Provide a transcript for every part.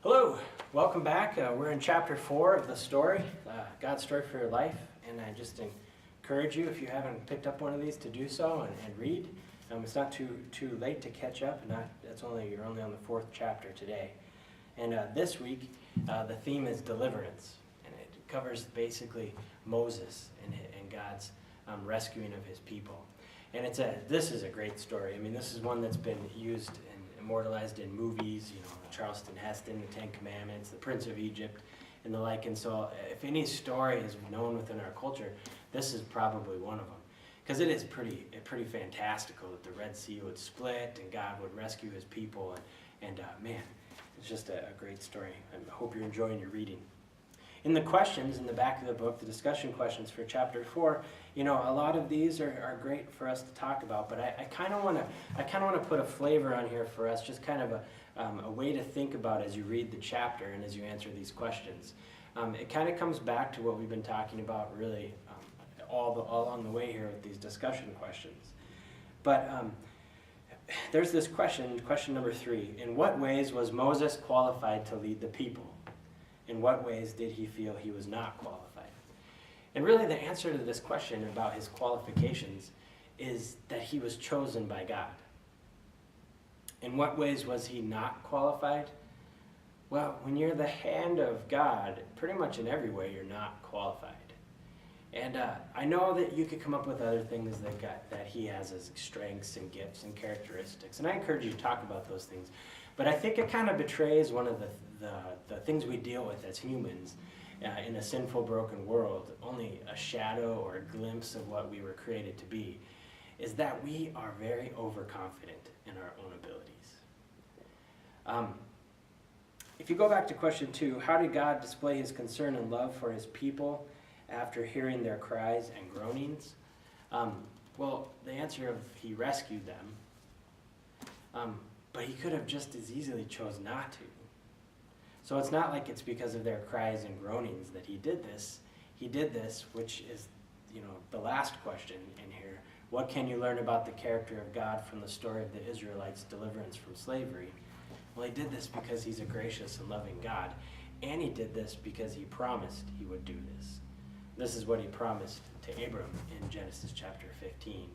Hello, welcome back. We're in Chapter 4 of the story, God's Story for Your Life, and I just encourage you, if you haven't picked up one of these, to do so and read. It's not too late to catch up. You're only on the fourth chapter today. And this week, the theme is deliverance, and it covers basically Moses and God's rescuing of his people. And this is a great story. I mean, this is one that's been used and immortalized in movies, Charleston Heston, the Ten Commandments, the Prince of Egypt, and the like. And so if any story is known within our culture, this is probably one of them. Because it is pretty fantastical that the Red Sea would split and God would rescue his people. And man, it's just a great story. I hope you're enjoying your reading. In the questions in the back of the book, the discussion questions for Chapter 4, a lot of these are great for us to talk about, but I kind of want to put a flavor on here for us, just kind of a way to think about as you read the chapter and as you answer these questions. It kind of comes back to what we've been talking about really all along the way here with these discussion questions. But there's this question number 3. In what ways was Moses qualified to lead the people? In what ways did he feel he was not qualified? And really the answer to this question about his qualifications is that he was chosen by God. In what ways was he not qualified? Well, when you're the hand of God, pretty much in every way you're not qualified. And I know that you could come up with other things that he has as strengths and gifts and characteristics, and I encourage you to talk about those things. But I think it kind of betrays one of the things we deal with as humans in a sinful, broken world, only a shadow or a glimpse of what we were created to be, is that we are very overconfident in our own abilities. If you go back to question 2, how did God display his concern and love for his people after hearing their cries and groanings? Well, the answer of he rescued them, but he could have just as easily chose not to. So it's not like it's because of their cries and groanings that he did this. He did this, which is, the last question in here. What can you learn about the character of God from the story of the Israelites' deliverance from slavery? Well, he did this because he's a gracious and loving God, and he did this because he promised he would do this. This is what he promised to Abram in Genesis chapter 15.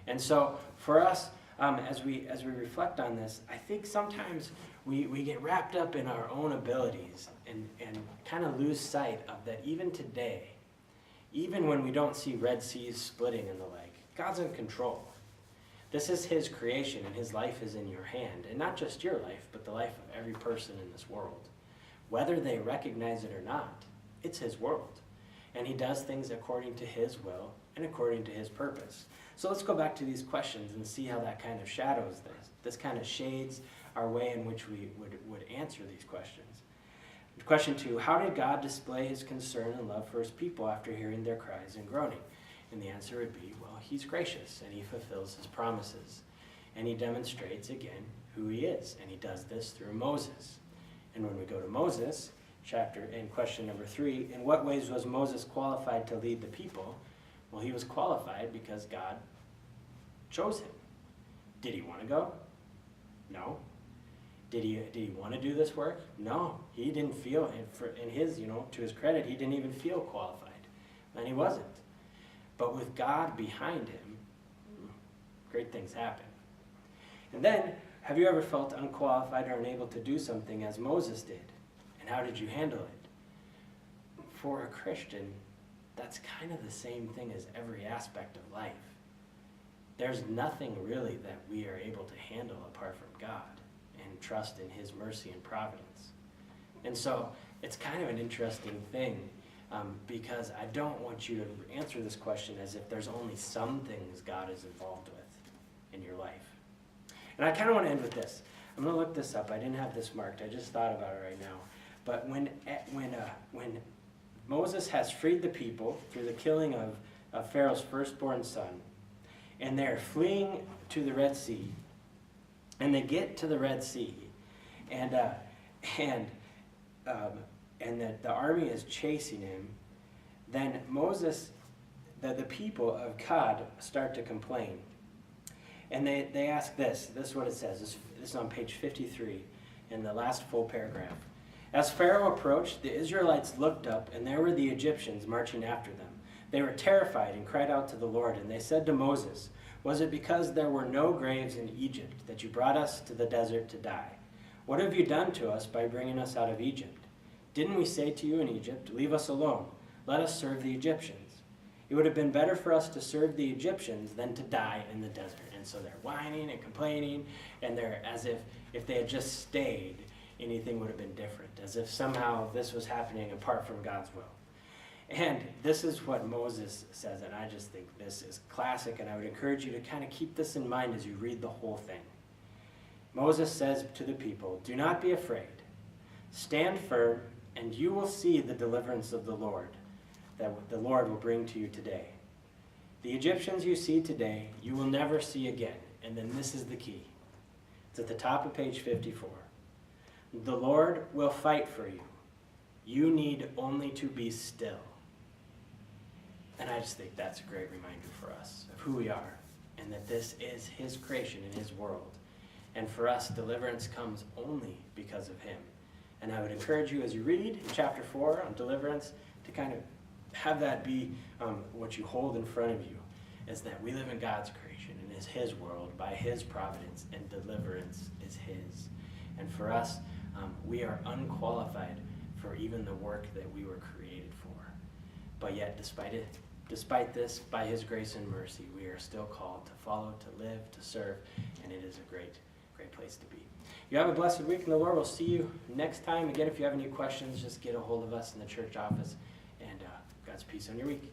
And so for us, as we reflect on this, I think sometimes we get wrapped up in our own abilities and kind of lose sight of that even today, even when we don't see Red Seas splitting and the like, God's in control. This is his creation and his life is in your hand. And not just your life, but the life of every person in this world. Whether they recognize it or not, it's his world. And he does things according to his will and according to his purpose. So let's go back to these questions and see how that kind of shadows this. This kind of shades our way in which we would answer these questions. Question 2, how did God display his concern and love for his people after hearing their cries and groaning? And the answer would be, well, he's gracious and he fulfills his promises. And he demonstrates again who he is. And he does this through Moses. And when we go to Moses, in question number 3, in what ways was Moses qualified to lead the people? Well, he was qualified because God chose him. Did he want to go? No. Did he want to do this work? No. He didn't feel, to his credit, he didn't even feel qualified. And he wasn't. But with God behind him, great things happen. And then, have you ever felt unqualified or unable to do something as Moses did? And how did you handle it? For a Christian, that's kind of the same thing as every aspect of life. There's nothing really that we are able to handle apart from God and trust in his mercy and providence. And so it's kind of an interesting thing because I don't want you to answer this question as if there's only some things God is involved with in your life. And I kind of want to end with this. I'm going to look this up. I didn't have this marked. I just thought about it right now. But when Moses has freed the people through the killing of Pharaoh's firstborn son, and they're fleeing to the Red Sea, and they get to the Red Sea, and the army is chasing him, then the people of God start to complain. And they ask this is what it says, this is on page 53 in the last full paragraph. As Pharaoh approached, the Israelites looked up, and there were the Egyptians marching after them. They were terrified and cried out to the Lord, and they said to Moses, "Was it because there were no graves in Egypt that you brought us to the desert to die? What have you done to us by bringing us out of Egypt? Didn't we say to you in Egypt, 'Leave us alone, let us serve the Egyptians'? It would have been better for us to serve the Egyptians than to die in the desert." And so they're whining and complaining, and they're as if they had just stayed, anything would have been different, as if somehow this was happening apart from God's will. And this is what Moses says, and I just think this is classic, and I would encourage you to kind of keep this in mind as you read the whole thing. Moses says to the people, "Do not be afraid. Stand firm, and you will see the deliverance of the Lord, that the Lord will bring to you today. The Egyptians you see today, you will never see again." And then this is the key. It's at the top of page 54. "The Lord will fight for you. You need only to be still." And I just think that's a great reminder for us of who we are, and that this is his creation and his world. And for us, deliverance comes only because of him. And I would encourage you as you read in chapter 4 on deliverance to kind of have that be what you hold in front of you, is that we live in God's creation and is his world by his providence, and deliverance is his. And for us, we are unqualified for even the work that we were created for. But yet, despite this, by his grace and mercy, we are still called to follow, to live, to serve, and it is a great place to be. You have a blessed week, and the Lord will see you next time. Again, if you have any questions, just get a hold of us in the church office, and God's peace on your week.